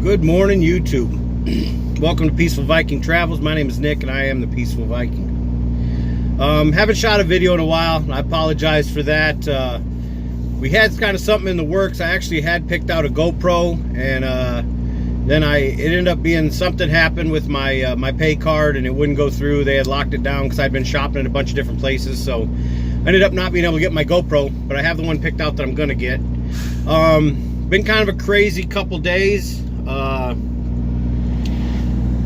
Good morning, YouTube. Welcome to Peaceful Viking Travels. My name is Nick, and I am the Peaceful Viking. Haven't shot a video in a while. I apologize for that. We had kind of something in the works. I actually had picked out a GoPro, and then it ended up being something happened with my my pay card, and it wouldn't go through. They had locked it down because I'd been shopping at a bunch of different places, so I ended up not being able to get my GoPro, but I have the one picked out that I'm gonna get. Been kind of a crazy couple days.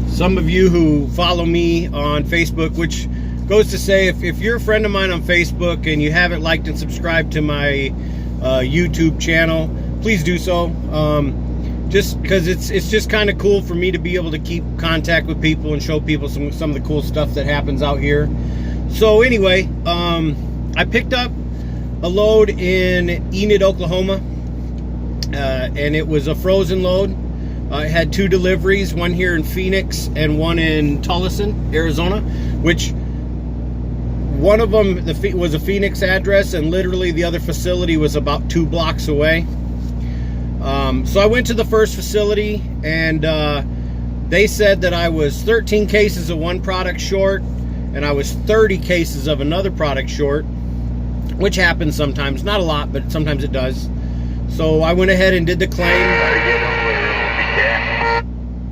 Some of you who follow me on Facebook, which goes to say, if you're a friend of mine on Facebook and you haven't liked and subscribed to my YouTube channel, please do so. Just because it's just kind of cool for me to be able to keep contact with people and show people some of the cool stuff that happens out here. So anyway, I picked up a load in Enid, Oklahoma, and it was a frozen load. I had two deliveries, one here in Phoenix and one in Tucson, Arizona, which one of them was a Phoenix address, and literally the other facility was about 2 blocks away. So I went to the first facility, and they said that I was 13 cases of one product short, and I was 30 cases of another product short, which happens sometimes. Not a lot, but sometimes it does. So I went ahead and did the claim.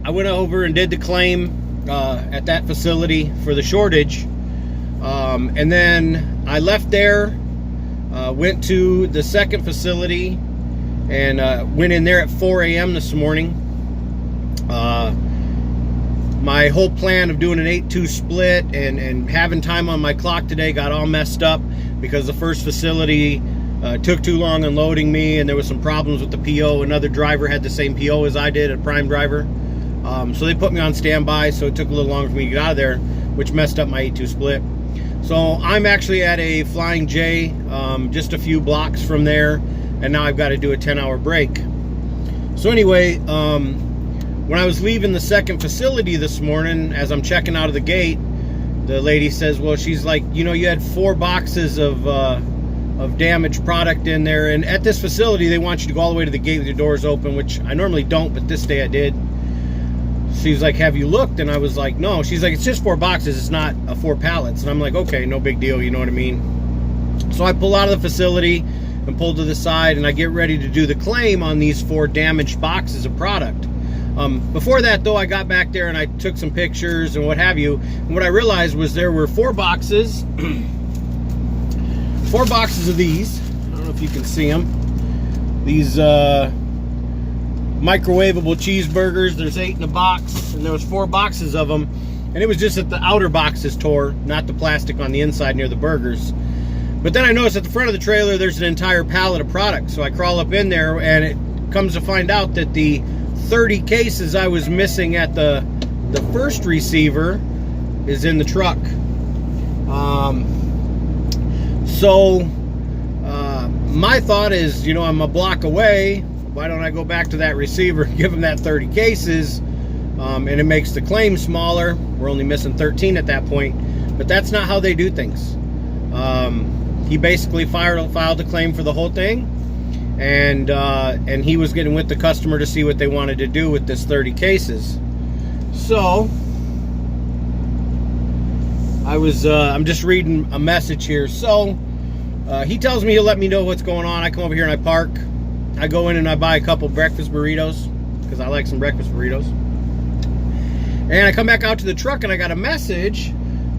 I went over and did the claim at that facility for the shortage. And then I left there, went to the second facility, and went in there at 4 a.m. this morning. My whole plan of doing an 8-2 split and having time on my clock today got all messed up because the first facility took too long unloading me, and there was some problems with the PO. Another driver had the same PO as I did, a prime driver. So they put me on standby, so it took a little longer for me to get out of there, which messed up my 8-2 split. So I'm actually at a Flying J, just a few blocks from there, and now I've got to do a 10-hour break. So anyway, when I was leaving the second facility this morning, as I'm checking out of the gate, the lady says, well, she's like, you know, you had 4 boxes of damaged product in there, and at this facility they want you to go all the way to the gate with your doors open, which I normally don't, but this day I did. She's like, have you looked? And I was like, no. She's like, it's just 4 boxes, it's not 4 pallets. And I'm like, okay, no big deal, you know what I mean? So I pull out of the facility and pull to the side, and I get ready to do the claim on these 4 damaged boxes of product. Before that, though, I got back there and I took some pictures and what have you, and what I realized was there were 4 boxes 4 boxes of these. I don't know if you can see them. These microwavable cheeseburgers. There's 8 in a box, and there was 4 boxes of them, and it was just that the outer boxes tore, not the plastic on the inside near the burgers. But then I noticed at the front of the trailer there's an entire pallet of product, so I crawl up in there, and it comes to find out that the 30 cases I was missing at the first receiver is in the truck. So my thought is, you know, I'm a block away. Why don't I go back to that receiver and give them that 30 cases? And it makes the claim smaller. We're only missing 13 at that point. But that's not how they do things. He basically filed a claim for the whole thing. And he was getting with the customer to see what they wanted to do with this 30 cases. So I'm just reading a message here. So he tells me he'll let me know what's going on. I come over here and I park. I go in and I buy a couple breakfast burritos because I like some breakfast burritos. And I come back out to the truck and I got a message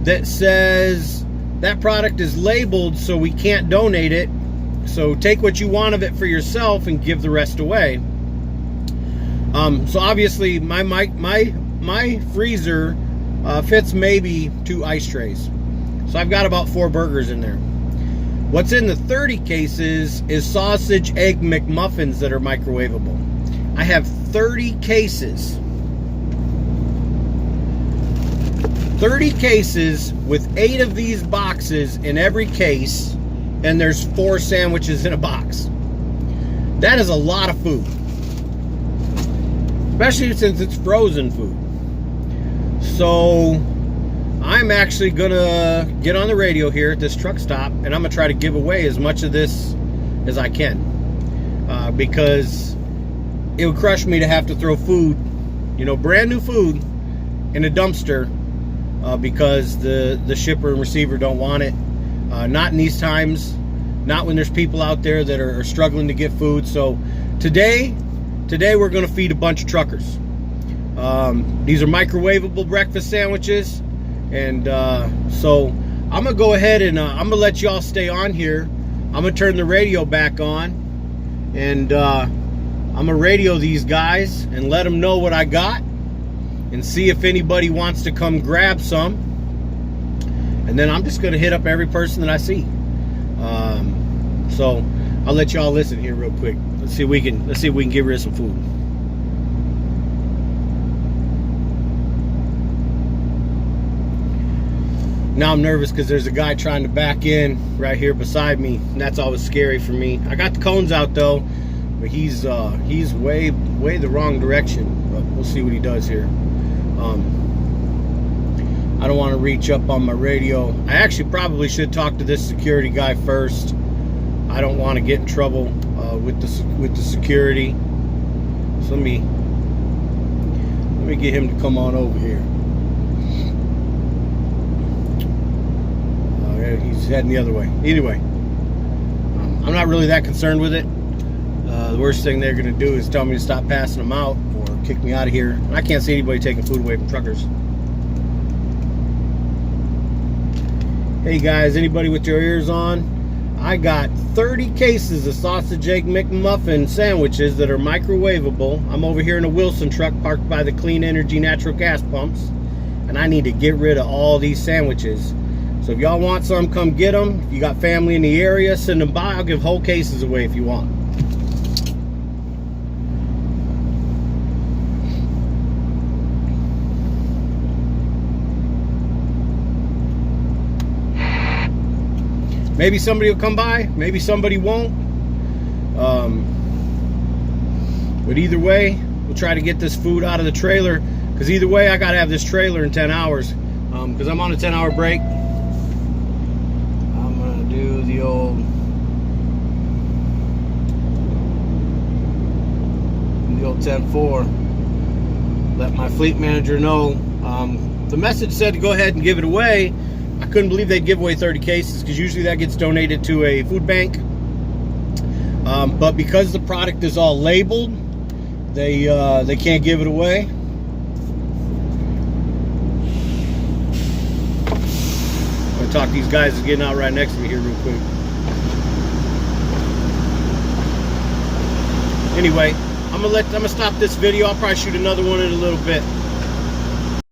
that says that product is labeled, so we can't donate it. So take what you want of it for yourself and give the rest away. So obviously my freezer fits maybe 2 ice trays. So I've got about 4 burgers in there. What's in the 30 cases is sausage egg McMuffins that are microwavable. I have 30 cases. 30 cases with 8 of these boxes in every case, and there's 4 sandwiches in a box. That is a lot of food. Especially since it's frozen food. So I'm actually gonna get on the radio here at this truck stop, and I'm gonna try to give away as much of this as I can, because it would crush me to have to throw food, you know, brand new food in a dumpster because the shipper and receiver don't want it. Not in these times, not when there's people out there that are struggling to get food. So today we're going to feed a bunch of truckers. These are microwavable breakfast sandwiches, and so I'm gonna go ahead and I'm gonna let y'all stay on here. I'm gonna turn the radio back on, and I'm gonna radio these guys and let them know what I got, and see if anybody wants to come grab some. And then I'm just gonna hit up every person that I see. So I'll let y'all listen here real quick. Let's see if we can get rid of some food. Now I'm nervous because there's a guy trying to back in right here beside me, and that's always scary for me. I got the cones out though, but he's way the wrong direction. But we'll see what he does here. I don't want to reach up on my radio. I actually probably should talk to this security guy first. I don't want to get in trouble with the security. So let me get him to come on over here. He's heading the other way. Anyway, I'm not really that concerned with it. The worst thing they're going to do is tell me to stop passing them out or kick me out of here. And I can't see anybody taking food away from truckers. Hey guys, anybody with your ears on? I got 30 cases of sausage egg McMuffin sandwiches that are microwavable. I'm over here in a Wilson truck parked by the Clean Energy natural gas pumps, and I need to get rid of all these sandwiches. So if y'all want some, come get them. If you got family in the area, send them by. I'll give whole cases away if you want. Maybe somebody will come by, maybe somebody won't. But either way, we'll try to get this food out of the trailer, because either way, I gotta have this trailer in 10 hours. Because I'm on a 10-hour break. I'm gonna do the old the old 10-4. Let my fleet manager know. The message said to go ahead and give it away. I couldn't believe they'd give away 30 cases, because usually that gets donated to a food bank. But because the product is all labeled, they can't give it away. I'm gonna talk to these guys that's getting out right next to me here real quick. Anyway, I'm gonna stop this video. I'll probably shoot another one in a little bit.